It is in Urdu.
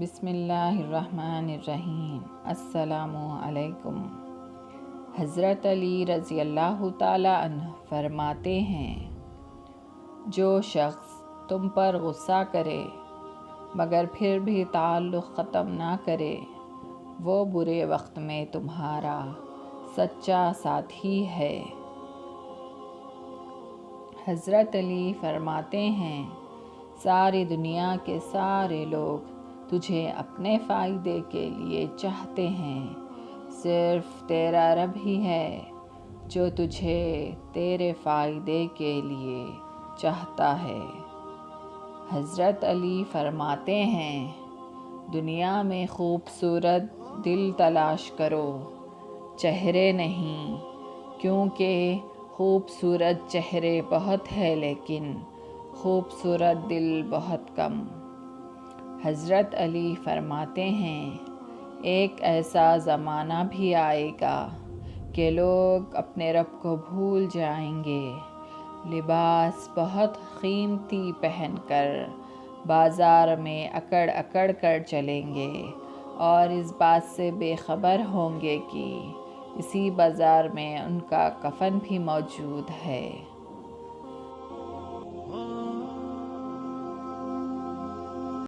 بسم اللہ الرحمن الرحیم۔ السلام علیکم۔ حضرت علی رضی اللہ تعالیٰ عنہ فرماتے ہیں، جو شخص تم پر غصہ کرے مگر پھر بھی تعلق ختم نہ کرے، وہ برے وقت میں تمہارا سچا ساتھی ہے۔ حضرت علی فرماتے ہیں، ساری دنیا کے سارے لوگ تجھے اپنے فائدے کے لیے چاہتے ہیں، صرف تیرا رب ہی ہے جو تجھے تیرے فائدے کے لیے چاہتا ہے۔ حضرت علی فرماتے ہیں، دنیا میں خوبصورت دل تلاش کرو، چہرے نہیں، کیونکہ خوبصورت چہرے بہت ہے لیکن خوبصورت دل بہت کم۔ حضرت علی فرماتے ہیں، ایک ایسا زمانہ بھی آئے گا کہ لوگ اپنے رب کو بھول جائیں گے، لباس بہت قیمتی پہن کر بازار میں اکڑ اکڑ کر چلیں گے اور اس بات سے بے خبر ہوں گے کہ اسی بازار میں ان کا کفن بھی موجود ہے۔